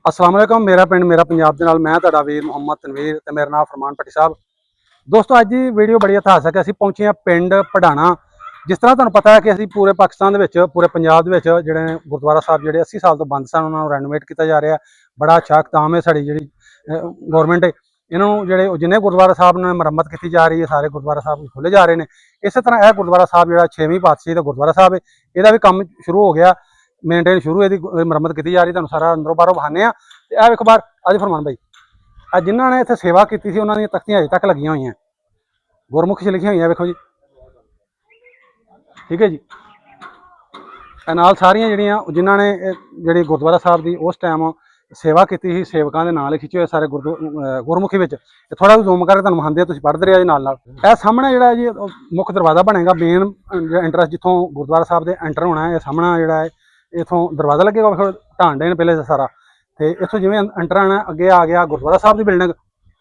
अस्सलाम वालेकुम। मेरा पिंड मेरा पंजाब दे नाल मैं तुहाडा वीर मुहम्मद तनवीर ते मेरा नाम फरमान पट्टी साहब। दोस्तों अज दी वीडियो बड़ी इतिहासक है। असीं पहुंचे हैं पिंड पढ़ाना। जिस तरह तुहानूं पता है कि असीं पूरे पाकिस्तान दे विच पूरे पंजाब दे विच जिहड़े गुरुद्वारा साहब जिहड़े 80 साल तो बंद सन उन्हां नूं रेनोवेट कीता जा रहा है। बड़ा अच्छा इकदाम है साडी जिहड़ी गौरमेंट है। इन्हां नूं जिहड़े जिन्ने गुरुद्वारा साहब ने मुरम्मत की जा रही है, सारे गुरुद्वारा साहब खोले जा रहे हैं। इस तरह यह गुरुद्वारा साहब जिहड़ा 6वीं पातशाही दा गुरुद्वारा साहब है, इहदा भी काम शुरू हो गया। मेनटेन शुरू इसकी मुरम्मत की जा रही। तुहानूं सारा अंदरों बाहरों विखाने आ। ते ਵੇਖੋ बाहर आज फरमान भाई ਅੱਜ जिन्होंने इत्थे सेवा की थी उन्होंने तख्तियां अजे तक लगियां हुई हैं, गुरमुख च लिखियां हुई हैं। वेखो जी, ठीक है जी। नाल सारियां जिहड़ियां जिन्होंने जिहड़ी गुरुद्वारा साहब की उस टाइम सेवा की थी, सेवकां दे नाल खिच्चे हुए सारे गुरमुखी विच। थोड़ा जूम करके तुहानूं विखांदे, तुसीं पढ़दे रहिओ जी नाल नाल। ਇਹ सामने जिहड़ा जी मुख दरवाजा बनेगा, मेन एंट्रेंस जिथों गुरुद्वारा साहब दे एंटर होना है। सामने जिहड़ा है इथों दरवाजा लगेगा, ढांडे ने पहले सारा। तो इतों जिवें एंटर आना अगे आ गया गुरुद्वारा साहब की बिल्डिंग,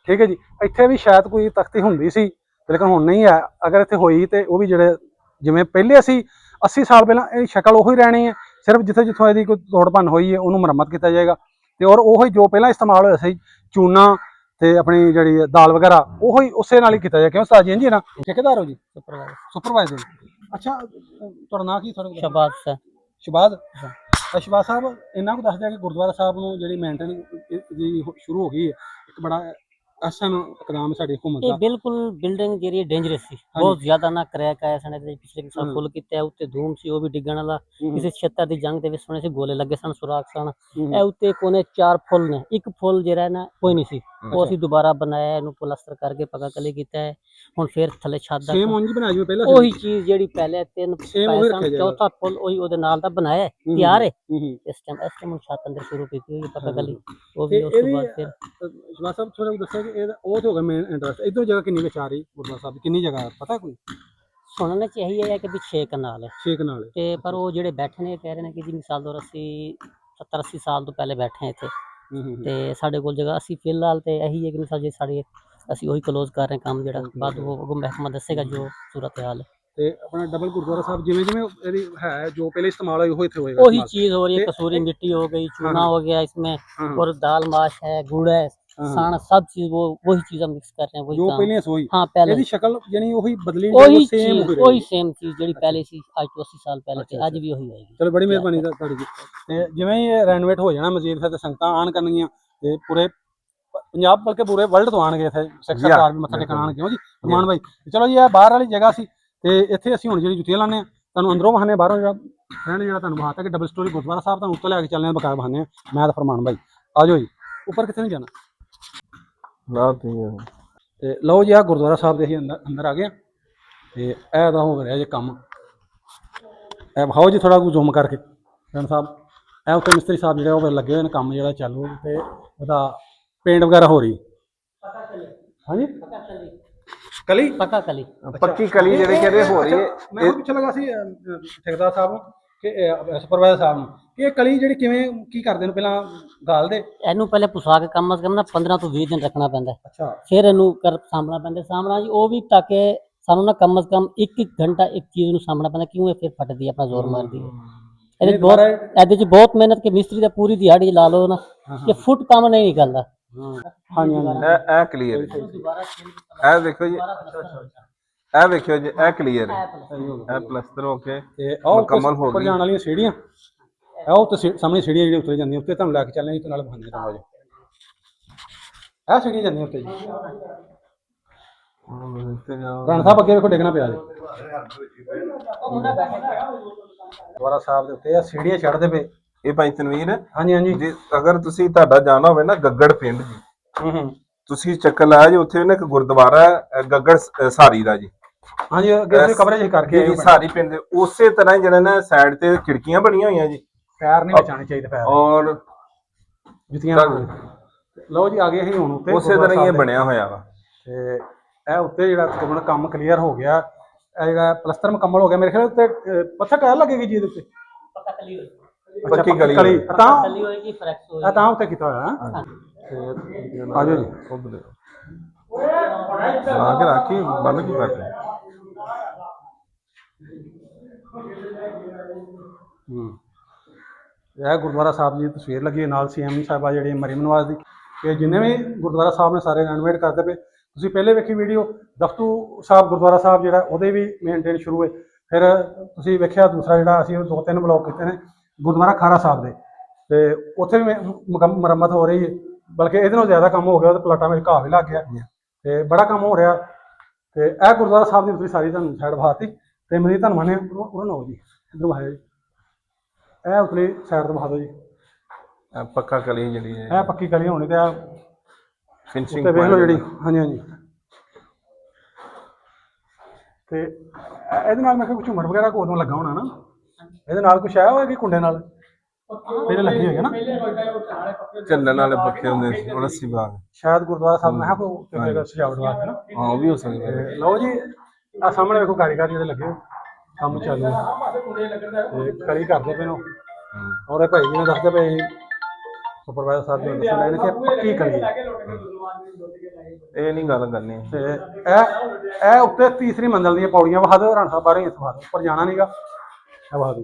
ठीक है जी। इत्थे भी शायद कोई तख्ती हुंदी सी, लेकिन हुण नहीं है। अगर इत्थे होई तो वह भी जिहड़े जिवें पहले असी 80 साल पहला शक्ल उही रहनी है, सिर्फ जिथे जिथों इहदी कोई तोड़ भन्न होई है उन्होंने मुरम्मत किया जाएगा। तो और उही जो पहला इस्तेमाल होया सी चूना ते अपनी जिहड़ी दाल वगैरह उही उसे नाल ही कीता जाए। क्यों उस्ताद जी? जी ना, ठेकेदार हो जी? सुपरवाइजर। अच्छा, तुहाडा नाम की? शहबाज सर। शहबाज शहबाज साहब, इन्ना को दस दिया कि गुरुद्वारा साहब को जी मेनटेन शुरू हो गई है, एक बड़ा अहसन इकदाम साडी हुकूमत ये दा। बिल्कुल बिल्डिंग जी डेंजरस सी, बहुत ज्यादा ना क्रैक आया सन पिछले साल फुल किया उत्ते धूम सी, वो भी डिगण वाला। किसी 76 दी जंग दे विच सोने से गोले लगे सन, सुराख सन। ए उत्ते कोने 4 फुल ने, एक फुल जेरा है ना कोई नहीं सी, वो ਅਸੀਂ दोबारा बनाया, ਇਹਨੂੰ ਪਲਾਸਟਰ ਕਰਕੇ ਪੱਕਾ ਕਲੀ ਕੀਤਾ ਹੈ। ਹੁਣ ਫੇਰ ਥੱਲੇ ਛੱਤ ਦਾ ਸੇਮ ਉਂਝ ਬਣਾਇਆ ਜਿਵੇਂ ਪਹਿਲਾਂ ਉਹੀ ਚੀਜ਼ ਜਿਹੜੀ ਪਹਿਲੇ 3 ਪਾਏ ਸਨ, ਚੌਥਾ ਫੁੱਲ ਉਹੀ ਉਹਦੇ ਨਾਲ ਦਾ ਬਣਾਇਆ ਹੈ, ਤਿਆਰ ਹੈ। ਇਸ ਟਾਈਮ ਛੱਤ ਅੰਦਰ ਸ਼ੁਰੂ ਕੀਤੀ ਹੋਈ ਹੈ ਪੱਕਾ ਕਲੀ, ਉਹ ਵੀ ਉਸ ਤੋਂ ਬਾਅਦ ਫਿਰ ਸ਼ਬਾਜ਼ ਸਾਹਿਬ ਥੋੜਾ ਦੱਸਿਆ ਕਿ ਇਹ ਉਹ ਹੋ ਗਿਆ ਮੇਨ ਇੰਟਰਸਟ। ਇਧਰ ਜਗ੍ਹਾ ਕਿੰਨੀ ਵਿਚ ਆ ਰਹੀ ਗੁਰਦੁਆਰਾ ਸਾਹਿਬ ਦੀ, ਕਿੰਨੀ ਜਗ੍ਹਾ ਪਤਾ ਕੋਈ? ਸੁਣਨ ਚ ਇਹੀ ਹੈ ਕਿ ਵੀ 6 ਕਨਾਲ ਹੈ। 6 ਕਨਾਲ ਹੈ। ਤੇ ਪਰ ਉਹ ਜਿਹੜੇ ਬੈਠੇ ਨੇ ਕਹਿ ਰਹੇ ਨੇ ਕਿ ਜੀ ਮਿਸਾਲ ਦੋ ਅਸੀਂ 70-80 ਸਾਲ ਤੋਂ ਪਹਿਲੇ ਬੈਠੇ ਹਾਂ ਇੱਥੇ, ਤੇ ਸਾਡੇ ਕੋਲ ਜਗ੍ਹਾ ਅਸੀਂ ਫਿਲਹਾਲ ਤੇ ਇਹੀ ਹੈ ਕਿ ਮਿਸਾਲ ਜੇ ਸਾਡੇ ਅਸੀਂ ਉਹੀ ਕਲੋਜ਼ ਕਰ ਰਹੇ ਕੰਮ, ਜਿਹੜਾ ਬਾਅਦ ਉਹ ਮਹਿਕਮਾ ਦੱਸੇਗਾ ਜੋ ਸੂਰਤ ਹਾਲ ਹੈ। ਤੇ ਆਪਣਾ ਡਬਲ ਗੁਰਦੁਆਰਾ ਸਾਹਿਬ ਜਿਵੇਂ ਜਿਵੇਂ ਇਹਦੀ ਹੈ ਜੋ ਪਹਿਲੇ ਇस्तेमाल ਹੋਈ ਉਹ ਇੱਥੇ ਹੋਏਗਾ। वही चीज हो रही है, कसूरी मिट्टी हो गई, चूना हो गया इसमें, और दाल माश है, गुड़ है, साना, सब चीज वो वही चीज हम मिक्स कर रहे हैं, वही जो काम। पहले सोई हाँ पहले ਇਹਦੀ ਸ਼ਕਲ ਯਾਨੀ ਉਹੀ ਬਦਲੀ वही सेम चीज वही सेम चीज ਜਿਹੜੀ ਪਹਿਲੇ ਸੀ ਅੱਜ ਤੋਂ 80 ਸਾਲ ਪਹਿਲੇ ਤੇ ਅੱਜ ਵੀ ਉਹੀ ਹੋਏਗੀ। ਚਲੋ ਬੜੀ ਮਿਹਰਬਾਨੀ ਤੁਹਾਡੀ ਜੀ। ਤੇ ਜਿਵੇਂ ਹੀ ਇਹ ਰੈਨੋਵੇਟ ਹੋ ਜਾਣਾ ਮਸਜਿਦ, ਫਿਰ ਸੰਗਤਾਂ ਆਣ ਕਰਨਗੀਆਂ ਤੇ ਪੂਰੇ ਪੰਜਾਬ ਬਲਕਿ ਪੂਰੇ ਵਰਲਡ ਤੋਂ ਆਣਗੇ ਇੱਥੇ ਸਿੱਖ ਸਰਦਾਰ ਵੀ ਮੱਥਾ ਟੇਕਣ ਆਣ। ਕਿਉਂ ਜੀ ਰਮਾਨ ਭਾਈ? ਚਲੋ ਜੀ ਇਹ ਬਾਹਰ ਵਾਲੀ ਜਗ੍ਹਾ ਸੀ ਤੇ ਇੱਥੇ ਅਸੀਂ ਹੁਣ ਜਿਹੜੀ ਜੁੱਤੀਆਂ ਲਾਉਂਦੇ ਹਾਂ, ਤੁਹਾਨੂੰ ਅੰਦਰੋਂ ਵਹਾਨੇ ਬਾਹਰੋਂ ਜਿਹੜਾ ਫਰੈਂਡ ਜਿਹੜਾ ਤੁਹਾਨੂੰ ਬਹਾਤਾ ਕਿ ਡਬਲ ਸਟੋਰੀ ਗੁਰਦੁਆਰਾ ਸਾਹਿਬ ਤੁਹਾਨੂੰ ਉੱਤੇ ਲੈ ਕੇ ਚੱਲਦੇ ਹਾਂ, ਬਕਾਇਆ ਬਹਾਨੇ ਮੈਂ ਤਾਂ ਫਰਮਾਨ ਭਾਈ। ਆ ਜਾਓ ਜੀ, ਉੱਪਰ ਕਿੱਥੇ ਨਹੀਂ ਜਾਣਾ ਨਾ ਤੇ ਲਓ ਜੀ। ਆ ਗੁਰਦੁਆਰਾ ਸਾਹਿਬ ਦੇ ਅਸੀਂ ਅੰਦਰ ਆ ਗਏ ਤੇ ਇਹ ਤਾਂ ਹੋ ਰਿਹਾ ਜੇ ਕੰਮ। ਇਹ ਵਿਖਾਓ ਜੀ ਥੋੜਾ ਕੁ ਜ਼ੂਮ ਕਰਕੇ ਫਰੈਂਡ ਸਾਹਿਬ। ਇਹ ਉੱਤੇ ਮਿਸਤਰੀ ਸਾਹਿਬ ਜਿਹੜੇ ਉਹ ਲੱਗੇ ਹੋਏ ਨੇ, ਕੰਮ ਜਿਹੜਾ ਚਾਲੂ ਤੇ ਉਹਦਾ पेंट वगैरह हो रही। हाँ जी, कली पक्का कली पक्की कली ਜਿਹੜੀ ਕਹਿੰਦੇ ਹੋ ਰਹੀ ਹੈ। ਮੈਂ ਪੁੱਛਣ ਲੱਗਾ ਸੀ ਠੇਕੇਦਾਰ ਸਾਹਿਬ ਨੂੰ ਕਿ ਸੁਪਰਵਾਈਜ਼ਰ ਸਾਹਿਬ ਨੂੰ ਕਿ ਇਹ ਕਲੀ ਜਿਹੜੀ ਕਿਵੇਂ ਕੀ ਕਰਦੇ ਨੇ, ਪਹਿਲਾਂ ਗਾਲਦੇ ਇਹਨੂੰ ਪਹਿਲੇ ਪੁਸਾ ਕੇ ਕਮ ਸੇ ਕਮ ਨਾ 15 ਤੋਂ 20 ਦਿਨ ਰੱਖਣਾ ਪੈਂਦਾ। ਅੱਛਾ, ਫਿਰ ਇਹਨੂੰ ਕਰ ਸਾਂਭਣਾ ਪੈਂਦਾ। ਸਾਂਭਣਾ ਜੀ ਉਹ ਵੀ ਤਾਂ ਕਿ ਸਾਨੂੰ ਨਾ ਕਮ ਸੇ ਕਮ 1 ਘੰਟਾ ਇੱਕ ਚੀਜ਼ ਨੂੰ ਸਾਂਭਣਾ ਪੈਂਦਾ, ਕਿਉਂ ਇਹ ਫਿਰ ਫਟਦੀ ਹੈ, ਆਪਣਾ ਜ਼ੋਰ ਮਾਰਦੀ ਹੈ। ਇਹਦੇ ਚ ਬਹੁਤ ਮਿਹਨਤ ਕਿ ਮਿਸਤਰੀ ਦਾ ਪੂਰੀ ਦਿਹਾੜੀ ਲਾ ਲਓ ਨਾ, ਕਿ ਫੁੱਟ ਕੰਮ ਨਹੀਂ ਨਿਕਲਦਾ। हाँ जी ਇਹ ਕਲੀਅਰ ਹੈ। ਇਹ ਦੇਖੋ ਜੀ, ਇਹ ਵੇਖਿਓ ਜੀ, ਇਹ ਕਲੀਅਰ ਹੈ, ਇਹ ਪਲਸਤਰ ਹੋ ਕੇ ਮੁਕੰਮਲ ਹੋ ਗਈ। ਜਾਣ ਵਾਲੀਆਂ ਸੀੜੀਆਂ ਉਹ ਤੇ ਸਾਹਮਣੇ ਸੀੜੀਆਂ ਜਿਹੜੀਆਂ ਉੱਤੇ ਜਾਂਦੀਆਂ, ਉੱਤੇ ਤੁਹਾਨੂੰ ਲੈ ਕੇ ਚੱਲਣੇ ਜੀ ਨਾਲ ਬਹਾਨੇ ਤਾਂ ਜੀ। ਇਹ ਸੀੜੀਆਂ ਜਾਂਦੀਆਂ ਉੱਤੇ ਜੀ। ਰਾਣਾ ਸਾਹਿਬ ਅੱਗੇ ਵੇਖੋ ਡਿੱਗਣਾ ਪਿਆ ਜੀ। ਗੁਰਦੁਆਰਾ ਸਾਹਿਬ ਦੇ ਉੱਤੇ ਇਹ ਸੀੜੀਆਂ ਚੜ੍ਹਦੇ ਪਏ। ਇਹ ਭਾਈ ਤਨਵੀਰ, ਹਾਂਜੀ ਹਾਂਜੀ ਜੀ ਅਗਰ ਤੁਸੀਂ ਤੁਹਾਡਾ ਜਾਣਾ ਹੋਵੇ ਨਾ ਗੱਗੜ ਪਿੰਡ ਜੀ, ਤੁਸੀਂ ਚੱਕਰ ਲਾਇਆ ਜੀ, ਉੱਥੇ ਨਾ ਇੱਕ ਗੁਰਦੁਆਰਾ ਹੈ ਗੱਗੜ ਸਾਰੀ ਦਾ ਜੀ। ਹਾਂਜੀ, ਅੱਗੇ ਕਵਰੇਜ ਕਰਕੇ ਜੀ ਸਾਰੀ ਪਿੰਡ ਦੇ ਉਸੇ ਤਰ੍ਹਾਂ ਹੀ ਜਿਹੜਾ ਨਾ ਸਾਈਡ ਤੇ ਖਿੜਕੀਆਂ ਬਣੀਆਂ ਹੋਈਆਂ ਜੀ, ਪੈਰ ਨਹੀਂ ਬਚਾਣੇ ਚਾਹੀਦੇ, ਪੈਰ ਔਰ ਜੁੱਤੀਆਂ। ਲਓ ਜੀ ਆ ਗਏ ਅਸੀਂ ਹੁਣ ਉੱਤੇ, ਉਸੇ ਤਰ੍ਹਾਂ ਹੀ ਇਹ ਬਣਿਆ ਹੋਇਆ ਵਾ। ਤੇ ਇਹ ਉੱਤੇ ਜਿਹੜਾ ਤਕਰੀਬਨ ਕੰਮ ਕਲੀਅਰ ਹੋ ਗਿਆ, ਇਹ ਜਿਹੜਾ ਪਲਸਤਰ ਮੁਕੰਮਲ ਹੋ ਗਿਆ। ਮੇਰੇ ਖਿਆਲ ਉੱਤੇ ਪੱਥਰ ਟਾਇਲ ਲੱਗੇਗੀ ਜੀ ਇਹਦੇ ਉੱਤੇ, ਪੱਕਾ ਕਲੀ ਹੋਈ, ਪੱਕੀ ਕਲੀ ਤਾਂ ਕਲੀ ਹੋਏਗੀ, ਫਰੈਕਸ ਹੋਏਗੀ। ਤਾਂ ਉੱਤੇ ਕੀਤਾ ਹੋਇਆ ਹੈ। ਆ ਜਾਓ ਜੀ, ਲਾ ਕੇ ਰੱਖੀ ਬੰਦ ਕੀ ਕਰਦੇ। ਇਹ ਗੁਰਦੁਆਰਾ ਸਾਹਿਬ ਦੀ ਤਸਵੀਰ ਲੱਗੀ ਹੈ ਨਾਲ ਸੀਐਮ ਸਾਹਿਬਾ ਜਿਹੜੀ ਮਰੀਮ ਨਵਾਜ਼ ਦੀ। ਕਿ ਜਿੰਨੇ ਵੀ ਗੁਰਦੁਆਰਾ ਸਾਹਿਬ ਨੇ ਸਾਰੇ ਰੈਨੋਵੇਟ ਕਰਦੇ ਪਏ। ਤੁਸੀਂ ਪਹਿਲੇ ਵੇਖੀ ਵੀਡੀਓ ਦਫਤੂ ਸਾਹਿਬ ਗੁਰਦੁਆਰਾ ਸਾਹਿਬ ਜਿਹੜਾ ਉਹਦੇ ਵੀ ਮੇਨਟੇਨ ਸ਼ੁਰੂ ਹੋਏ। ਫਿਰ ਤੁਸੀਂ ਵੇਖਿਆ ਦੂਸਰਾ ਜਿਹੜਾ ਅਸੀਂ 2-3 ਬਲੌਕ ਕੀਤੇ ਨੇ ਗੁਰਦੁਆਰਾ ਖਾਰਾ ਸਾਹਿਬ ਦੇ, ਤੇ ਉੱਥੇ ਵੀ ਮੁਰੰਮਤ ਹੋ ਰਹੀ ਹੈ। ਬਲਕਿ ਇਹਦੇ ਨਾਲੋਂ ਜ਼ਿਆਦਾ ਕੰਮ ਹੋ ਗਿਆ, ਉਹਦੇ ਪਲਾਟਾਂ ਵਿੱਚ ਘਾਹ ਵੀ ਲੱਗ ਗਿਆ ਤੇ ਬੜਾ ਕੰਮ ਹੋ ਰਿਹਾ। ਤੇ ਇਹ ਗੁਰਦੁਆਰਾ ਸਾਹਿਬ ਦੀ ਤੁਸੀਂ ਸਾਰੀ ਤੁਹਾਨੂੰ ਸਾਈਡ ਵਿਖਾਤੀ ਤੇ ਮੇਰੀ ਤੁਹਾਨੂੰ ਮੰਨੇ ਉਹਨਾਂ ਨੂੰ ਜੀ ਇੱਧਰ ਵਿਖਾਇਆ ਜੀ। ਇਹ ਉਤਲੀ ਸਾਈਡ ਤੋਂ ਵਿਖਾ ਦਿਓ ਜੀ। ਪੱਕਾ ਕਲੀ ਜਿਹੜੀ ਹੈ ਇਹ ਪੱਕੀ ਕਲੀ ਹੋਣੀ ਤੇ ਆ ਫਿਨਿਸ਼ਿੰਗ ਤੇ ਵੇਖ ਲਓ ਜਿਹੜੀ। ਹਾਂਜੀ ਹਾਂਜੀ। ਤੇ ਇਹਦੇ ਨਾਲ ਮੈਂ ਕਿਹਾ ਕੁਝ ਝੁੰਮਰ ਵਗੈਰਾ ਕੋਲੋਂ ਲੱਗਾ ਹੋਣਾ ਨਾ, ਇਹਦੇ ਨਾਲ ਕੁਛ ਆਇਆ ਹੋਇਆ ਕਿ ਕੁੰਡੇ ਨਾਲ ਪਹਿਲੇ ਲੱਗੀ ਹੋਈ ਹੈ ਨਾ ਚੱਲਣ ਵਾਲੇ ਪੱਖੇ ਹੁੰਦੇ ਸੀ ਉਹ ਰੱਸੀ ਬਾਗ ਸ਼ਾਇਦ ਗੁਰਦੁਆਰਾ ਸਾਹਿਬ ਮੈਂ ਕਿਹਾ ਸਜਾਵਟ ਵਾਸਤੇ ਨਾ। ਹਾਂ ਉਹ ਵੀ ਹੋ ਸਕਦਾ। ਲਓ ਜੀ ਆ ਸਾਹਮਣੇ ਵੇਖੋ ਕਾਰੀਗਰ ਜਿਹੜੇ ਲੱਗੇ ਹੋਏ, ਕੰਮ ਚਾਲੂ ਤੇ ਕਲੀ ਕਰਦੇ ਪਏ ਨੇ। ਔਰ ਇਹ ਭਾਈ ਜੀ ਨੇ ਦੱਸਦੇ ਪਏ ਸੁਪਰਵਾਈਜ਼ਰ ਸਾਹਿਬ ਜੀ ਦੱਸਣ ਲੱਗੇ ਨੇ ਕਿ ਪੱਕੀ ਕਲੀ ਇਹ ਨਹੀਂ ਗੱਲ ਕਰਨੀ। ਤੇ ਇਹ ਉੱਤੇ ਤੀਸਰੀ ਮੰਜ਼ਲ ਦੀਆਂ ਪੌੜੀਆਂ ਵਿਖਾ ਦਿਓ ਰਾਣਾ ਸਾਹਿਬ ਬਾਰੇ, ਇੱਥੋਂ ਵਿਖਾ ਦਿਓ, ਉੱਪਰ ਜਾਣਾ ਨਹੀਂਗਾ। ਇਹ ਵਿਖਾ ਦਿਓ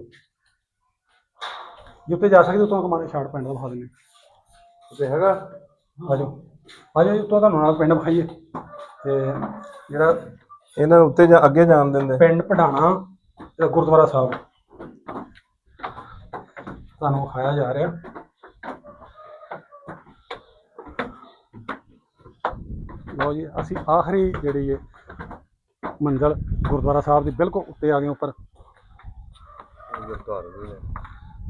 ਜਿੱਥੇ ਜਾ ਸਕਦੇ ਉੱਤੋਂ ਕਮਾਣੇ ਛਾੜ ਪਿੰਡ ਦਾ ਵਿਖਾ ਦਿੰਦੇ ਉੱਤੇ ਹੈਗਾ। ਆਜੋ ਆਜੋ ਉੱਤੋਂ ਤੁਹਾਨੂੰ ਨਾਲ ਪਿੰਡ ਵਿਖਾਈਏ। ਤੇ ਜਿਹੜਾ ਇਹਨਾਂ ਉੱਤੇ ਅੱਗੇ ਜਾਣ ਦਿੰਦੇ ਪਿੰਡ ਪੜਾਣਾ ਗੁਰਦੁਆਰਾ ਸਾਹਿਬ ਤੁਹਾਨੂੰ ਵਿਖਾਇਆ ਜਾ ਰਿਹਾ। ਲਓ ਜੀ ਅਸੀਂ ਆਖਰੀ ਜਿਹੜੀ ਹੈ ਮੰਜ਼ਲ ਗੁਰਦੁਆਰਾ ਸਾਹਿਬ ਦੀ ਬਿਲਕੁਲ ਉੱਤੇ ਆ ਗਏ ਉੱਪਰ।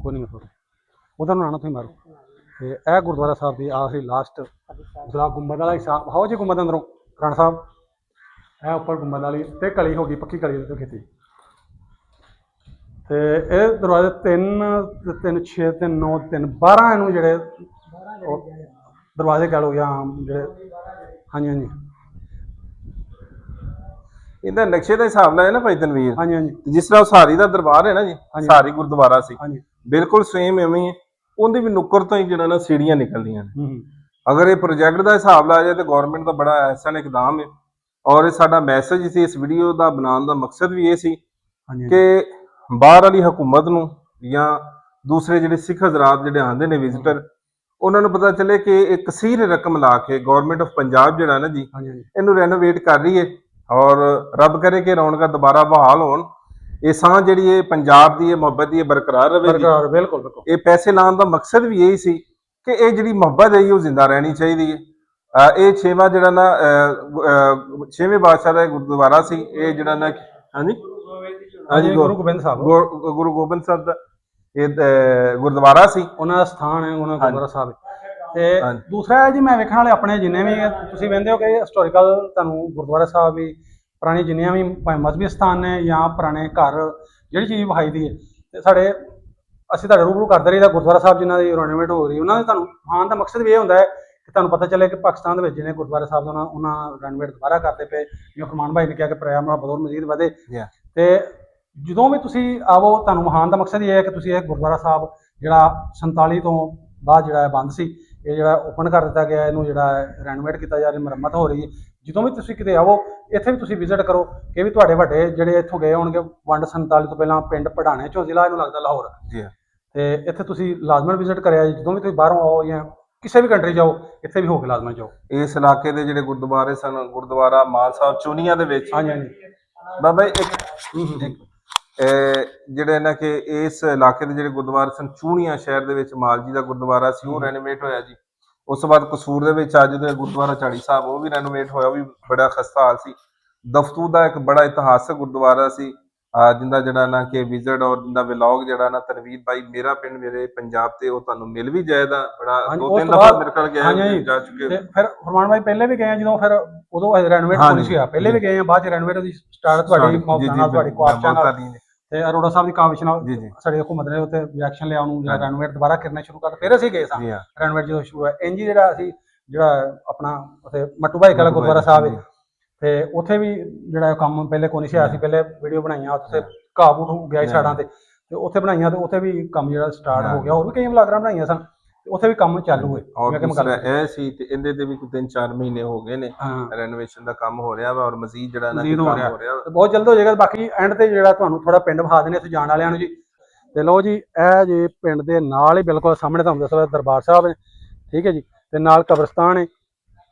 ਕੋਈ ਨਹੀਂ ਮਤਲਬ ਉਹਦਾ ਨੂੰ ਆਣਾ ਤੁਸੀਂ ਮਾਰੋ। ਤੇ ਇਹ ਗੁਰਦੁਆਰਾ ਸਾਹਿਬ ਦੀ ਆਖਰੀ ਲਾਸਟ ਜਿਹੜਾ ਗੁੰਬਦ ਵਾਲਾ ਹਿੱਸਾ ਹੋ ਜੇ ਗੁੰਬਦ ਅੰਦਰੋਂ ਰਾਣਾ ਸਾਹਿਬ ਇਹ ਉੱਪਰ ਗੁੰਬਦ ਵਾਲੀ ਤੇ ਕਲੀ ਹੋ ਗਈ ਪੱਕੀ ਕਲੀ ਤੋਂ ਕੀਤੀ। ਤੇ ਇਹ ਦਰਵਾਜ਼ੇ 3 3 6 3 9 3 12 ਇਹਨੂੰ ਜਿਹੜੇ ਦਰਵਾਜ਼ੇ ਕਹਿ ਲਓ ਜਾਂ ਜਿਹੜੇ। ਹਾਂਜੀ ਹਾਂਜੀ ਇਹਦਾ ਨਕਸ਼ੇ ਦਾ ਹਿਸਾਬ ਲਾਇਆ ਨਾ ਭਾਈ ਤਨਵੀਰ। ਹਾਂਜੀ ਹਾਂਜੀ ਜਿਸ ਤਰ੍ਹਾਂ ਸਾਰੀ ਦਾ ਦਰਬਾਰ ਹੈ ਨਾ ਜੀ, ਸਾਰੀ ਗੁਰਦੁਆਰਾ ਸੀ ਹਾਂਜੀ ਬਿਲਕੁਲ ਸੇਮ ਐਵੇਂ ਹੀ ਹੈ। ਉਹਦੀ ਵੀ ਨੁੱਕਰ ਤੋਂ ਹੀ ਜਿਹੜਾ ਨਾ ਸੀੜੀਆਂ ਨਿਕਲਦੀਆਂ ਨੇ। ਅਗਰ ਇਹ ਪ੍ਰੋਜੈਕਟ ਦਾ ਹਿਸਾਬ ਲਾਇਆ ਜਾਏ ਤਾਂ ਗਵਰਨਮੈਂਟ ਦਾ ਬੜਾ ਐਸਨ ਇਕਦਾਮ ਹੈ। ਔਰ ਇਹ ਸਾਡਾ ਮੈਸੇਜ ਸੀ, ਇਸ ਵੀਡੀਓ ਦਾ ਬਣਾਉਣ ਦਾ ਮਕਸਦ ਵੀ ਇਹ ਸੀ ਕਿ ਬਾਹਰ ਵਾਲੀ ਹਕੂਮਤ ਨੂੰ ਜਾਂ ਦੂਸਰੇ ਜਿਹੜੇ ਸਿੱਖ ਹਜ਼ਰਾਤ ਜਿਹੜੇ ਆਉਂਦੇ ਨੇ ਵਿਜ਼ਿਟਰ, ਉਹਨਾਂ ਨੂੰ ਪਤਾ ਚੱਲੇ ਕਿ ਇੱਕ ਕਸੀਰ ਰਕਮ ਲਾ ਕੇ ਗਵਰਨਮੈਂਟ ਆਫ ਪੰਜਾਬ ਜਿਹੜਾ ਨਾ ਜੀ ਇਹਨੂੰ ਰੈਨੋਵੇਟ ਕਰ ਰਹੀ ਹੈ। ਔਰ ਰੱਬ ਕਰੇ ਕਿ ਰੌਣਕਾਂ ਦੁਬਾਰਾ ਬਹਾਲ ਹੋਣ। ਇਹ ਸਾਂਝ ਜਿਹੜੀ ਹੈ ਪੰਜਾਬ ਦੀ, ਇਹ ਮੁਹੱਬਤ ਦੀ ਬਰਕਰਾਰ ਰਹੇ। ਬਿਲਕੁਲ ਬਿਲਕੁਲ। ਇਹ ਪੈਸੇ ਲਾਉਣ ਦਾ ਮਕਸਦ ਵੀ ਇਹੀ ਸੀ ਕਿ ਇਹ ਜਿਹੜੀ ਮੁਹੱਬਤ ਹੈ ਉਹ ਜ਼ਿੰਦਾ ਰਹਿਣੀ ਚਾਹੀਦੀ ਹੈ। ਇਹ 6ਵਾਂ ਜਿਹੜਾ ਨਾ 6ਵੇਂ ਬਾਦਸ਼ਾਹ ਦਾ ਗੁਰਦੁਆਰਾ ਸੀ ਇਹ ਜਿਹੜਾ ਨਾ। ਹਾਂਜੀ ਹਾਂਜੀ ਗੁਰੂ ਗੋਬਿੰਦ ਸਾਹਿਬ, ਗੁਰੂ ਗੋਬਿੰਦ ਸਾਹਿਬ ਦਾ ਇਹ ਗੁਰਦੁਆਰਾ ਸੀ, ਉਹਨਾਂ ਦਾ ਸਥਾਨ ਹੈ, ਉਹਨਾਂ ਦਾ ਗੁਰਦੁਆਰਾ ਸਾਹਿਬ। ਤੇ ਦੂਸਰਾ ਹੈ ਜੀ ਮੈਂ ਵੇਖਣ ਵਾਲੇ ਆਪਣੇ ਜਿੰਨੇ ਵੀ ਤੁਸੀਂ ਵੇਖਦੇ ਹੋ ਕਿ ਹਿਸਟੋਰੀਕਲ ਤੁਹਾਨੂੰ ਗੁਰਦੁਆਰਾ ਸਾਹਿਬ ਵੀ ਪੁਰਾਣੀ ਜਿੰਨੀਆਂ ਵੀ ਭਾਵੇਂ ਮਜ਼ਹਬੀ ਸਥਾਨ ਨੇ ਜਾਂ ਪੁਰਾਣੇ ਘਰ ਜਿਹੜੀ ਚੀਜ਼ ਵਿਖਾਈ ਦੀ ਹੈ ਤੇ ਸਾਡੇ ਅਸੀਂ ਤੁਹਾਡੇ ਰੂਬਰੂ ਕਰਦੇ ਰਹੀਦਾ। ਗੁਰਦੁਆਰਾ ਸਾਹਿਬ ਜਿਨ੍ਹਾਂ ਦੀ ਰੈਨੋਵੇਟ ਹੋ ਰਹੀ ਉਹਨਾਂ ਦੇ ਤੁਹਾਨੂੰ ਆਉਣ ਦਾ ਮਕਸਦ ਵੀ ਇਹ ਹੁੰਦਾ ਹੈ ਕਿ ਤੁਹਾਨੂੰ ਪਤਾ ਚੱਲੇ ਕਿ ਪਾਕਿਸਤਾਨ ਦੇ ਵਿੱਚ ਜਿਹੜੇ ਗੁਰਦੁਆਰਾ ਸਾਹਿਬ ਦਾ ਉਹਨਾਂ ਰੈਨੋਵੇਟ ਦੁਬਾਰਾ ਕਰਦੇ ਪਏ। ਜਿਵੇਂ ਫਰਮਾਨ ਭਾਈ ਨੇ ਕਿਹਾ ਕਿ ਪਿਆਰ ਮੁਹੱਬਤ ਹੋਰ ਮਜ਼ੀਦ ਵਧੇ। ਤੇ ਜਦੋਂ ਵੀ ਤੁਸੀਂ ਆਵੋ ਤੁਹਾਨੂੰ ਵਹਾਉਣ ਦਾ ਮਕਸਦ ਇਹ ਹੈ ਕਿ ਤੁਸੀਂ ਇਹ ਗੁਰਦੁਆਰਾ ਸਾਹਿਬ ਜਿਹੜਾ 47 ਤੋਂ ਬਾਅਦ ਜਿਹੜਾ ਬੰਦ ਸੀ, ਇਹ ਜਿਹੜਾ ਓਪਨ ਕਰ ਦਿੱਤਾ ਗਿਆ, ਇਹਨੂੰ ਜਿਹੜਾ ਰੈਨੋਵੇਟ ਕੀਤਾ ਜਾ ਰਿਹਾ, ਮੁਰੰਮਤ ਹੋ ਰਹੀ ਹੈ। ਜਦੋਂ ਵੀ ਤੁਸੀਂ ਕਿਤੇ ਆਵੋ ਇੱਥੇ ਵੀ ਤੁਸੀਂ ਵਿਜ਼ਿਟ ਕਰੋ ਕਿ ਵੀ ਤੁਹਾਡੇ ਵੱਡੇ ਜਿਹੜੇ ਇੱਥੋਂ ਗਏ ਹੋਣਗੇ ਵੰਡ 47 ਤੋਂ ਪਹਿਲਾਂ ਪਿੰਡ ਪੜਾਣੇ ਚੋਂ, ਜ਼ਿਲ੍ਹਾ ਇਹਨੂੰ ਲੱਗਦਾ ਲਾਹੌਰ। ਤੇ ਇੱਥੇ ਤੁਸੀਂ ਲਾਜ਼ਮਨ ਵਿਜ਼ਿਟ ਕਰਿਆ ਜੀ। ਜਦੋਂ ਵੀ ਤੁਸੀਂ ਬਾਹਰੋਂ ਆਓ ਜਾਂ ਕਿਸੇ ਵੀ ਕੰਟਰੀ ਜਾਓ ਇੱਥੇ ਵੀ ਹੋ ਕੇ ਲਾਜ਼ਮਨ ਜਾਓ। ਇਸ ਇਲਾਕੇ ਦੇ ਜਿਹੜੇ ਗੁਰਦੁਆਰੇ ਸਨ, ਗੁਰਦੁਆਰਾ ਮਾਲ ਸਾਹਿਬ ਚੂਨੀਆਂ ਦੇ ਵਿੱਚ, ਹਾਂਜੀ ਹਾਂਜੀ ਬਾਬਾ ਜਿਹੜੇ ਨਾ ਕਿ ਇਸ ਇਲਾਕੇ ਦੇ ਜਿਹੜੇ ਗੁਰਦੁਆਰੇ ਸਨ, ਚੂਨੀਆਂ ਸ਼ਹਿਰ ਦੇ ਵਿੱਚ ਮਾਲ ਜੀ ਦਾ ਗੁਰਦੁਆਰਾ ਸੀ, ਉਹ ਰੈਨੋਵੇਟ ਹੋਇਆ ਜੀ। ਉਸ ਤੋਂ ਬਾਅਦ ਕਸੂਰ ਦੇ ਵਿੱਚ ਅੱਜ ਦੇ ਗੁਰਦੁਆਰਾ ਝਾੜੀ ਸਾਹਿਬ ਉਹ ਵੀ ਰੈਨੋਵੇਟ ਹੋਇਆ, ਉਹ ਵੀ ਬੜਾ ਖਸਤਾ ਹਾਲ ਸੀ। ਦਫਤੂ ਦਾ ਇੱਕ ਬੜਾ ਇਤਿਹਾਸਕ ਗੁਰਦੁਆਰਾ ਸੀ ਜਿੰਦਾ ਜਿਹੜਾ ਨਾ ਕਿ ਵਿਜ਼ਿਟ ਔਰ ਜਿੰਦਾ ਵਲੌਗ ਜਿਹੜਾ ਨਾ ਤਨਵੀਰ ਭਾਈ ਮੇਰਾ ਪਿੰਡ ਮੇਰੇ ਪੰਜਾਬ ਤੇ ਉਹ ਤੁਹਾਨੂੰ ਮਿਲ ਵੀ ਜਾਏਗਾ। ਬੜਾ 2-3 ਦਫਾ ਮੇਰੇ ਕੋਲ ਗਿਆ ਜਾ ਚੁੱਕੇ। ਫਿਰ ਫਰਮਾਨ ਭਾਈ ਪਹਿਲੇ ਵੀ ਗਏ ਆ ਜਦੋਂ ਫਿਰ ਉਦੋਂ ਰੈਨੋਵੇਟ ਹੋਣੀ ਸੀ, ਪਹਿਲੇ ਵੀ ਗਏ ਆ, ਬਾਅਦ ਚ ਰੈਨੋਵੇਟ ਦੀ ਸਟਾਰਟ ਤੁਹਾਡੀ ਤੁਹਾਡੀ ਕੁਆਰਚਾ ਨਾਲ ਤੇ ਅਰੋੜਾ ਸਾਹਿਬ ਦੀ ਕਾਵਿਸ਼ ਨਾਲ ਸਾਡੀ ਹਕੂਮਤ ਨੇ ਉੱਤੇ ਰਿਐਕਸ਼ਨ ਲਿਆ, ਉਹਨੂੰ ਜਿਹੜਾ ਰੈਨੋਵੇਟ ਦੁਬਾਰਾ ਕਰਨਾ ਸ਼ੁਰੂ ਕਰ। ਫਿਰ ਅਸੀਂ ਗਏ ਸਾਂ ਰੈਨੋਵੇਟ ਜਦੋਂ ਸ਼ੁਰੂ ਹੋਇਆ। ਇੰਜ ਜਿਹੜਾ ਅਸੀਂ ਜਿਹੜਾ ਆਪਣਾ ਉੱਥੇ ਮੱਟੂ ਭਾਈ ਕਲਾ ਗੁਰਦੁਆਰਾ ਸਾਹਿਬ ਹੈ ਤੇ ਉੱਥੇ ਵੀ ਜਿਹੜਾ ਕੰਮ ਪਹਿਲੇ ਕੋਈ ਨਹੀਂ ਸੀ। ਅਸੀਂ ਪਹਿਲੇ ਵੀਡੀਓ ਬਣਾਈਆਂ ਉੱਥੇ ਘਾਹ ਬੂਟ ਹੋ ਗਿਆ ਸਾਈਡਾਂ ਤੇ ਉੱਥੇ ਬਣਾਈਆਂ ਤੇ ਉੱਥੇ ਵੀ ਕੰਮ ਜਿਹੜਾ ਸਟਾਰਟ ਹੋ ਗਿਆ। ਹੋਰ ਵੀ ਕਈ ਵਲਾਗਰਾਂ ਬਣਾਈਆਂ ਸਨ, ਉੱਥੇ ਵੀ ਕੰਮ ਚਾਲੂ ਹੋਏ। ਇਹ ਸੀ ਤੇ ਇਹਦੇ ਤੇ ਵੀ 3-4 ਮਹੀਨੇ ਹੋ ਗਏ ਨੇ ਰੈਨੋਵੇਸ਼ਨ ਦਾ ਕੰਮ ਹੋ ਰਿਹਾ ਵਾ ਔਰ ਮਜ਼ੀਦ ਜਿਹੜਾ ਨਾ ਕੰਮ ਹੋ ਰਿਹਾ, ਬਹੁਤ ਜਲਦ ਹੋ ਜਾਏਗਾ। ਬਾਕੀ ਐਂਡ ਤੇ ਜਿਹੜਾ ਤੁਹਾਨੂੰ ਥੋੜਾ ਪਿੰਡ ਵਿਖਾ ਦੇਣੇ ਇੱਥੇ ਜਾਣ ਵਾਲਿਆਂ ਨੂੰ ਜੀ। ਤੇ ਲਓ ਜੀ ਇਹ ਜੀ ਪਿੰਡ ਦੇ ਨਾਲ ਹੀ ਬਿਲਕੁਲ ਸਾਹਮਣੇ ਤੁਹਾਨੂੰ ਦੱਸਿਆ ਦਰਬਾਰ ਸਾਹਿਬ ਨੇ, ਠੀਕ ਹੈ ਜੀ, ਤੇ ਨਾਲ ਕਬਰਸਤਾਨ ਹੈ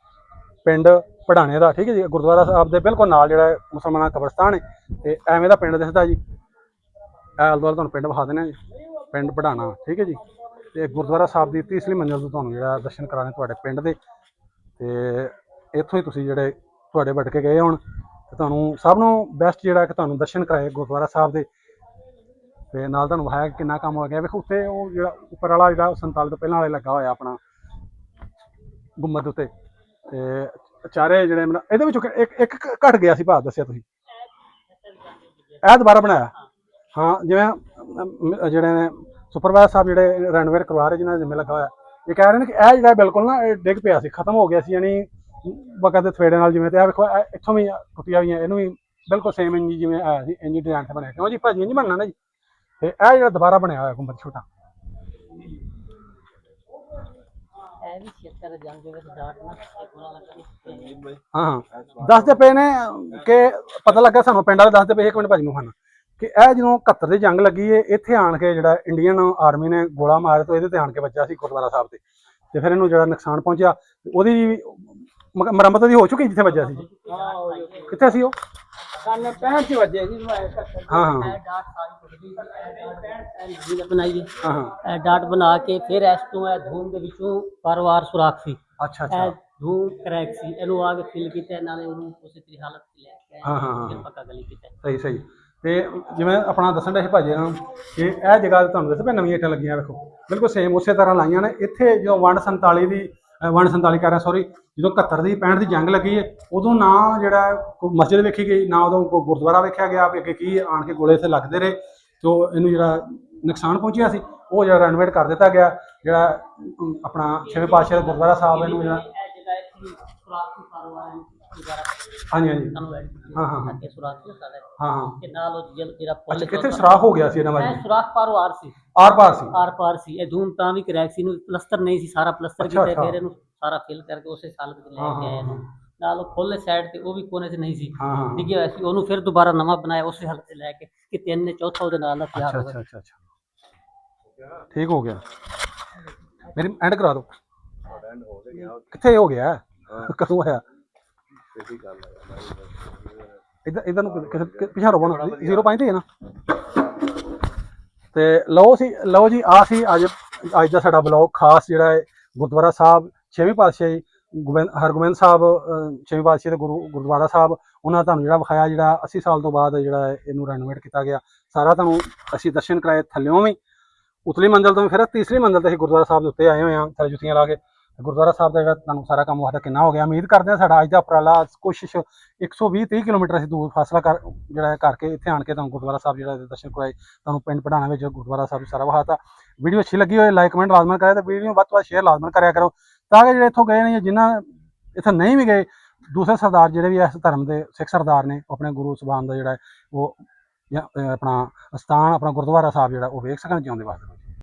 ਪਿੰਡ ਪੜਾਣੇ ਦਾ, ਠੀਕ ਹੈ ਜੀ। ਗੁਰਦੁਆਰਾ ਸਾਹਿਬ ਦੇ ਬਿਲਕੁਲ ਨਾਲ ਜਿਹੜਾ ਮੁਸਲਮਾਨਾਂ ਦਾ ਕਬਰਸਤਾਨ ਹੈ, ਤੇ ਐਵੇਂ ਦਾ ਪਿੰਡ ਦਿਸਦਾ ਜੀ। ਇਹ ਆਲੇ ਦੁਆਲੇ ਤੁਹਾਨੂੰ ਪਿੰਡ ਵਿਖਾ ਦਿੰਦੇ ਹਾਂ ਜੀ, ਪਿੰਡ ਪੜਾਣਾ, ਠੀਕ ਹੈ ਜੀ। ਤੇ ਗੁਰਦੁਆਰਾ ਸਾਹਿਬ ਦੀ ਤੀਸਰੀ ਮੰਜ਼ਿਲ ਤੋਂ ਤੁਹਾਨੂੰ ਜਿਹੜਾ ਦਰਸ਼ਨ ਕਰਾਣੇ ਤੁਹਾਡੇ ਪਿੰਡ ਦੇ, ਤੇ ਇੱਥੋਂ ਹੀ ਤੁਸੀਂ ਜਿਹੜੇ ਤੁਹਾਡੇ ਵੜ ਕੇ ਗਏ ਹੁਣ, ਤੇ ਤੁਹਾਨੂੰ ਸਭ ਨੂੰ ਬੈਸਟ ਜਿਹੜਾ ਕਿ ਤੁਹਾਨੂੰ ਦਰਸ਼ਨ ਕਰਾਏ ਗੁਰਦੁਆਰਾ ਸਾਹਿਬ ਦੇ। ਤੇ ਨਾਲ ਤੁਹਾਨੂੰ ਵਿਖਾਇਆ ਕਿੰਨਾ ਕੰਮ ਹੋ ਗਿਆ। ਵੇਖੋ ਉੱਤੇ ਉਹ ਜਿਹੜਾ ਉੱਪਰ ਵਾਲਾ ਜਿਹੜਾ 47 ਤੋਂ ਪਹਿਲਾਂ ਵਾਲਾ ਲੱਗਾ ਹੋਇਆ ਆਪਣਾ ਗੁੰਮਦ ਉੱਤੇ, ਤੇ ਚਾਰੇ ਜਿਹੜੇ ਇਹਦੇ ਵਿੱਚੋਂ ਇੱਕ ਘਟ ਗਿਆ ਸੀ ਭਾਅ, ਦੱਸਿਆ ਤੁਸੀਂ ਇਹ ਦੁਬਾਰਾ ਬਣਾਇਆ। ਹਾਂ, ਜਿਵੇਂ ਜਿਹੜੇ ਨੇ ਸੁਪਰਵਾਈਜ਼ਰ ਸਾਹਿਬ ਜਿਹੜੇ ਰੈਨੋਵੇਟ ਕਰਵਾ ਰਹੇ, ਜਿਹਨਾਂ ਦੇ ਜ਼ਿੰਮੇ ਲੱਗਾ ਹੋਇਆ, ਇਹ ਕਹਿ ਰਹੇ ਨੇ ਕਿ ਇਹ ਜਿਹੜਾ ਬਿਲਕੁਲ ਨਾ ਇਹ ਡਿੱਗ ਪਿਆ ਸੀ, ਖਤਮ ਹੋ ਗਿਆ ਸੀ, ਯਾਨੀ ਵਕਤ ਦੇ ਥਵੇੜੇ ਨਾਲ। ਜਿਵੇਂ ਤੇ ਆ ਵੇਖੋ ਇੱਥੋਂ ਵੀ ਟੁੱਟੀਆਂ ਹੋਈਆਂ, ਇਹਨੂੰ ਵੀ ਬਿਲਕੁਲ ਸੇਮ ਇੰਜ ਜਿਵੇਂ ਆਇਆ ਸੀ ਇੰਜ ਡਿਜ਼ਾਈਨ ਤੇ ਬਣਿਆ। ਕਿਉਂ ਜੀ ਭਾਜੀ ਇੰਜ ਬਣਨਾ ਨਾ ਜੀ। ਤੇ ਇਹ ਜਿਹੜਾ ਦੁਬਾਰਾ ਬਣਿਆ ਹੋਇਆ ਗੁੰਬਦ ਛੋਟਾ, ਹਾਂ ਦੱਸਦੇ ਪਏ ਨੇ ਕਿ ਪਤਾ ਲੱਗਾ ਸਾਨੂੰ, ਪਿੰਡ ਵਾਲੇ ਦੱਸਦੇ ਪਏ, ਇੱਕ ਮਿੰਟ ਭਾਜੀ ਨੂੰ ਖਾਣਾ, ਕਿ ਇਹ ਜਦੋਂ 71 ਦੀ ਜੰਗ ਲੱਗੀ ਹੈ, ਇੱਥੇ ਆਣ ਕੇ ਜਿਹੜਾ ਇੰਡੀਅਨ ਆਰਮੀ ਨੇ ਗੋਲਾ ਮਾਰਿਆ ਤੇ ਇਹਦੇ ਤੇ ਆਣ ਕੇ ਵੱਜਿਆ ਸੀ ਗੁਰਦੁਆਰਾ ਸਾਹਿਬ ਤੇ ਫਿਰ ਇਹਨੂੰ ਜਿਹੜਾ ਨੁਕਸਾਨ ਪਹੁੰਚਿਆ, ਉਹਦੀ ਮੁਰੰਮਤ ਦੀ ਹੋ ਚੁੱਕੀ ਜਿੱਥੇ ਵੱਜਿਆ ਸੀ। ਕਿੱਥੇ ਸੀ ਉਹ? ਸਾਨੇ 65 ਚ ਵੱਜੇ ਜੀ। ਹਾਂ ਬਣਾਈਏ, ਹਾਂ ਡਾਟ ਬਣਾ ਕੇ ਫਿਰ ਇਸ ਤੋਂ ਇਹ ਧੂਮ ਦੇ ਵਿੱਚੋਂ ਪਰਵਾਰ ਸੁਰਾਖ ਸੀ, ਅੱਛਾ ਅੱਛਾ, ਇਹ ਧੂਮ ਕਰੈਕ ਸੀ, ਇਹਨੂੰ ਆ ਕੇ ਫਿਲ ਕੀਤਾ ਇਹਨਾਂ ਨੇ, ਉਹਨੂੰ ਉਸੇ ਤਰੀ ਹਾਲਤ ਚ ਲੈ ਕੇ ਆਏ, ਫਿਰ ਪੱਕਾ ਗਲੀ ਕੀਤਾ। ਸਹੀ ਸਹੀ। ਤੇ ਜਿਵੇਂ ਆਪਣਾ ਦੱਸਣ ਦੇ ਸੀ ਭਾਜੀ ਇਹਨਾਂ ਨੂੰ ਕਿ ਇਹ ਜਗ੍ਹਾ ਤੇ ਤੁਹਾਨੂੰ ਦੱਸਿਆ ਨਵੀਆਂ ਇੱਟਾਂ ਲੱਗੀਆਂ, ਵੇਖੋ ਬਿਲਕੁਲ ਸੇਮ ਉਸੇ ਤਰ੍ਹਾਂ ਲਾਈਆਂ ਨੇ। ਇੱਥੇ ਜਦੋਂ ਵੰਡ 47 ਦੀ ਵੰਡ 47 ਕਰ ਰਿਹਾ ਸੌਰੀ, ਜਦੋਂ 71 ਦੀ 65 ਦੀ ਜੰਗ ਲੱਗੀ ਹੈ, ਉਦੋਂ ਨਾ ਜਿਹੜਾ ਕੋਈ ਮਸਜਿਦ ਵੇਖੀ ਗਈ, ਨਾ ਉਦੋਂ ਕੋਈ ਗੁਰਦੁਆਰਾ ਵੇਖਿਆ ਗਿਆ ਵੀ ਅੱਗੇ ਕੀ ਆਣ ਕੇ ਗੋਲੇ ਇੱਥੇ ਲੱਗਦੇ ਰਹੇ, ਤੇ ਇਹਨੂੰ ਜਿਹੜਾ ਨੁਕਸਾਨ ਪਹੁੰਚਿਆ ਸੀ ਉਹ ਜਿਹੜਾ ਰੈਨੋਵੇਟ ਕਰ ਦਿੱਤਾ ਗਿਆ। ਜਿਹੜਾ ਆਪਣਾ 6ਵੇਂ ਪਾਤਸ਼ਾਹ ਦਾ ਗੁਰਦੁਆਰਾ ਸਾਹਿਬ ਇਹਨੂੰ ਜਿਹੜਾ ਹਾਂਜੀ ਹਾਂਜੀ ਹਾਂ ਹਾਂ ਹਾਂ ਤੇ ਨਾਲ ਉਹ ਜਿਹੜਾ ਪੁੱਲ ਕਿੱਥੇ ਸੁਰਾਖ ਹੋ ਗਿਆ ਸੀ ਇਹਨਾਂ ਵਾਲੀ, ਸੁਰਾਖ ਪਾਰ ਸੀ, ਆਰ ਪਾਰ ਸੀ। ਇਹ ਧੂਮ ਤਾਂ ਵੀ ਕਰੈਕ ਸੀ, ਇਹਨੂੰ ਪਲਸਤਰ ਨਹੀਂ ਸੀ, ਸਾਰਾ ਪਲਸਤਰ ਕੀਤਾ, ਫਿਰ ਇਹਨੂੰ ਸਾਰਾ ਫਿਲ ਕਰਕੇ ਉਸੇ ਸਾਲ ਵਿੱਚ ਲੈ ਕੇ ਆਏ ਇਹਨੂੰ। ਨਾਲ ਉਹ ਖੋਲੇ ਸਾਈਡ ਤੇ ਉਹ ਵੀ ਕੋਨੇ 'ਚ ਨਹੀਂ ਸੀ, ਡਿੱਗਿਆ ਹੋਇਆ ਸੀ, ਉਹਨੂੰ ਫਿਰ ਦੁਬਾਰਾ ਨਵਾਂ ਬਣਾਇਆ ਉਸੇ ਹਾਲਤ 'ਚ ਲੈ ਕੇ, ਕਿ ਤਿੰਨ ਨੇ ਚੌਥਾ ਉਹਦੇ ਨਾਲ ਦਾ ਤਿਆਰ ਹੋ ਗਿਆ। ਅੱਛਾ ਠੀਕ ਹੋ ਗਿਆ। ਮੇਰੀ ਐਂਡ ਕਰਾ ਦਿਓ। ਕਿੱਥੇ ਹੋ ਗਿਆ, ਕਦੋਂ ਹੋਇਆ? ਇਧਰ ਨੂੰ ਪਿਛਾ ਰੋਣਾ 05 ਤੇ ਹੈ ਨਾ। ਤੇ ਲਓ ਜੀ ਆ ਸੀ ਅੱਜ ਦਾ ਸਾਡਾ ਬਲੌਗ ਖਾਸ, ਜਿਹੜਾ ਹੈ ਗੁਰਦੁਆਰਾ ਸਾਹਿਬ 6ਵੇਂ ਪਾਤਸ਼ਾਹੀ ਹਰਗੋਬਿੰਦ ਸਾਹਿਬ 6ਵੇਂ ਪਾਤਸ਼ਾਹੀ ਦੇ ਗੁਰਦੁਆਰਾ ਸਾਹਿਬ, ਉਹਨਾਂ ਤੁਹਾਨੂੰ ਜਿਹੜਾ ਵਿਖਾਇਆ, ਜਿਹੜਾ 80 ਸਾਲ ਤੋਂ ਬਾਅਦ ਜਿਹੜਾ ਇਹਨੂੰ ਰੈਨੋਵੇਟ ਕੀਤਾ ਗਿਆ, ਸਾਰਾ ਤੁਹਾਨੂੰ ਅਸੀਂ ਦਰਸ਼ਨ ਕਰਾਏ। ਥੱਲਿਓਂ ਵੀ ਉਤਲੀ ਮੰਜ਼ਿਲ ਤੋਂ ਫਿਰ ਤੀਸਰੀ ਮੰਜ਼ਿਲ ਤੇ ਅਸੀਂ ਗੁਰਦੁਆਰਾ ਸਾਹਿਬ ਦੇ ਉੱਤੇ ਆਏ ਹੋਏ ਹਾਂ, ਥੱਲੇ ਜੁੱਤੀਆਂ ਲਾ ਕੇ। ਗੁਰਦੁਆਰਾ ਸਾਹਿਬ ਦਾ ਜਿਹੜਾ ਤੁਹਾਨੂੰ ਸਾਰਾ ਕੰਮ ਵਾਦਾ ਕਿੰਨਾ ਹੋ ਗਿਆ। ਉਮੀਦ ਕਰਦੇ ਹਾਂ ਸਾਡਾ ਅੱਜ ਦਾ ਉਪਰਾਲਾ ਕੋਸ਼ਿਸ਼ 120-30 ਕਿਲੋਮੀਟਰ ਅਸੀਂ ਦੂਰ ਫਾਸਲਾ ਜਿਹੜਾ ਕਰਕੇ ਇੱਥੇ ਆਣ ਕੇ ਤੁਹਾਨੂੰ ਗੁਰਦੁਆਰਾ ਸਾਹਿਬ ਜਿਹੜਾ ਦਰਸ਼ਨ ਕਰਵਾਏ, ਤੁਹਾਨੂੰ ਪਿੰਡ ਪੜਾਣਾ ਵਿੱਚ ਗੁਰਦੁਆਰਾ ਸਾਹਿਬ ਸਾਰਾ ਵਿਖਾਤਾ। ਵੀਡੀਓ ਅੱਛੀ ਲੱਗੀ ਹੋਏ ਲਾਈਕ ਕਮੈਂਟ ਲਾਜ਼ਮਨ ਕਰਿਆ, ਤੇ ਵੀਡੀਓ ਵੱਧ ਤੋਂ ਵੱਧ ਸ਼ੇਅਰ ਲਾਜ਼ਮਨ ਕਰਿਆ ਕਰੋ, ਤਾਂ ਕਿ ਜਿਹੜੇ ਇੱਥੋਂ ਗਏ ਨੇ, ਜਿਨ੍ਹਾਂ ਇੱਥੇ ਨਹੀਂ ਵੀ ਗਏ, ਦੂਸਰੇ ਸਰਦਾਰ ਜਿਹੜੇ ਵੀ ਇਸ ਧਰਮ ਦੇ ਸਿੱਖ ਸਰਦਾਰ ਨੇ, ਆਪਣੇ ਗੁਰੂ ਸਾਹਿਬਾਨ ਦਾ ਜਿਹੜਾ ਉਹ ਆਪਣਾ ਸਥਾਨ, ਆਪਣਾ ਗੁਰਦੁਆਰਾ ਸਾਹਿਬ ਜਿਹੜਾ ਉਹ ਵੇਖ ਸਕਣ, ਜਿਉਂਦੇ ਵਾਸਤੇ।